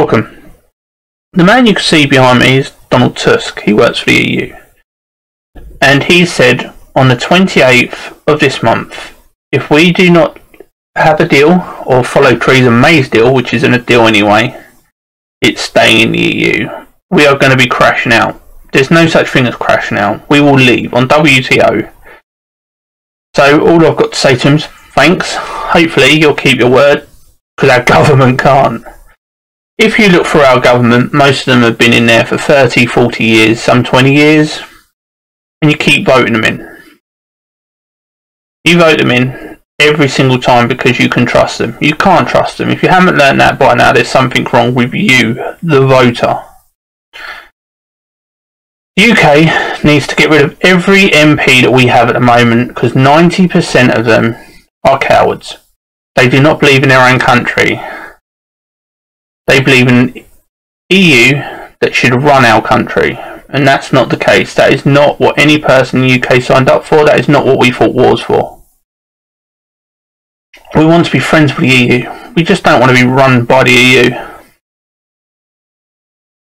welcome. The man you can see behind me is Donald Tusk. He works for the EU. And he said on the 28th of this month, if we do not have a deal or follow Theresa May's deal, which isn't a deal anyway, it's staying in the EU, we are going to be crashing out. There's no such thing as crashing out. We will leave on WTO. So all I've got to say to him is thanks. Hopefully you'll keep your word, because our government can't. If you look for our government, most of them have been in there for 30, 40 years, some 20 years, and you keep voting them in. You vote them in every single time because you can trust them. You can't trust them. If you haven't learned that by now, there's something wrong with you, the voter. The UK needs to get rid of every MP that we have at the moment, because 90% of them are cowards. They do not believe in their own country. They believe in EU that should run our country, and that's not the case. That is not what any person in the UK signed up for. That is not what we fought wars for. We want to be friends with the EU. We just don't want to be run by the EU.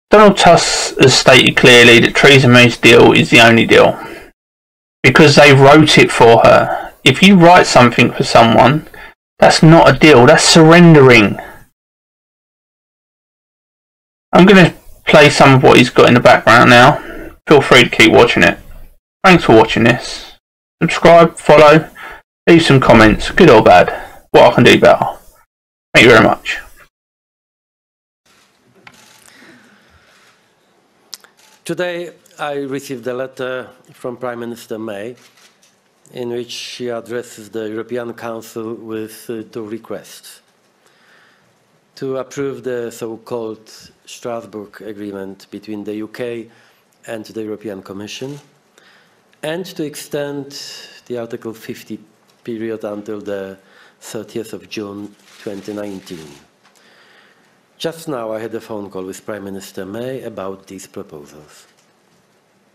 Donald Tusk has stated clearly that Theresa May's deal is the only deal, because they wrote it for her. If you write something for someone, that's not a deal, that's surrendering. I'm going to play some of what he's got in the background now. Feel free to keep watching it. Thanks for watching this. Subscribe, follow, leave some comments, good or bad, what I can do better. Thank you very much. Today I received a letter from Prime Minister May in which she addresses the European Council with two requests: to approve the so-called Strasbourg Agreement between the UK and the European Commission, and to extend the Article 50 period until the 30th of June 2019. Just now I had a phone call with Prime Minister May about these proposals.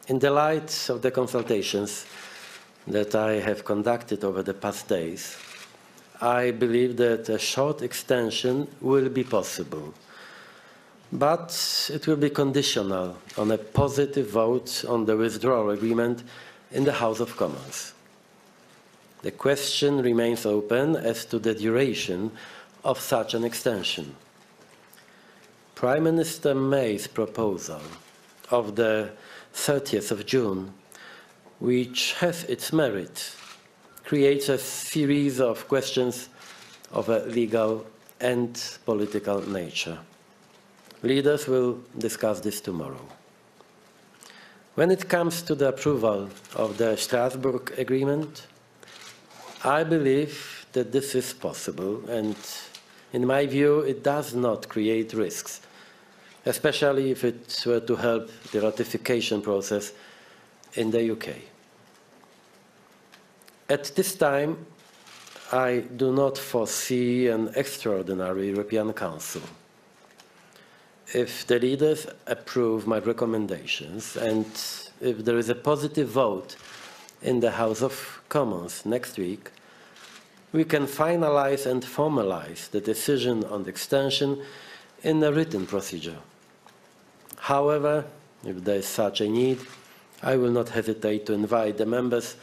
In the light of the consultations that I have conducted over the past days, I believe that a short extension will be possible, but it will be conditional on a positive vote on the withdrawal agreement in the House of Commons. The question remains open as to the duration of such an extension. Prime Minister May's proposal of the 30th of June, which has its merit, creates a series of questions of a legal and political nature. Leaders will discuss this tomorrow. When it comes to the approval of the Strasbourg Agreement, I believe that this is possible, and in my view it does not create risks, especially if it were to help the ratification process in the UK. At this time, I do not foresee an extraordinary European Council. If the leaders approve my recommendations, and if there is a positive vote in the House of Commons next week, we can finalize and formalize the decision on the extension in a written procedure. However, if there is such a need, I will not hesitate to invite the members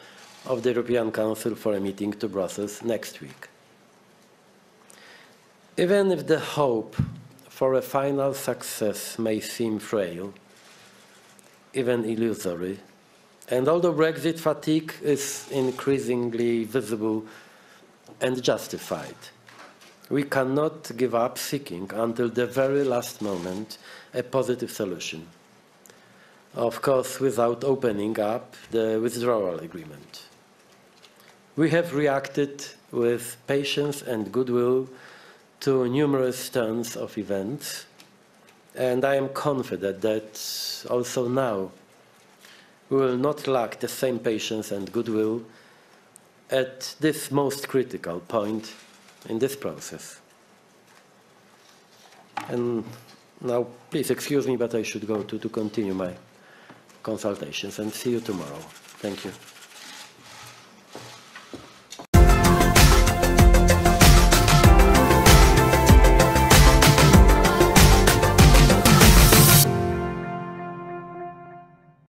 of the European Council for a meeting to Brussels next week. Even if the hope for a final success may seem frail, even illusory, and although Brexit fatigue is increasingly visible and justified, we cannot give up seeking until the very last moment a positive solution. Of course, without opening up the withdrawal agreement. We have reacted with patience and goodwill to numerous turns of events, and I am confident that also now we will not lack the same patience and goodwill at this most critical point in this process. And now, please excuse me, but I should go to continue my consultations, and see you tomorrow. Thank you.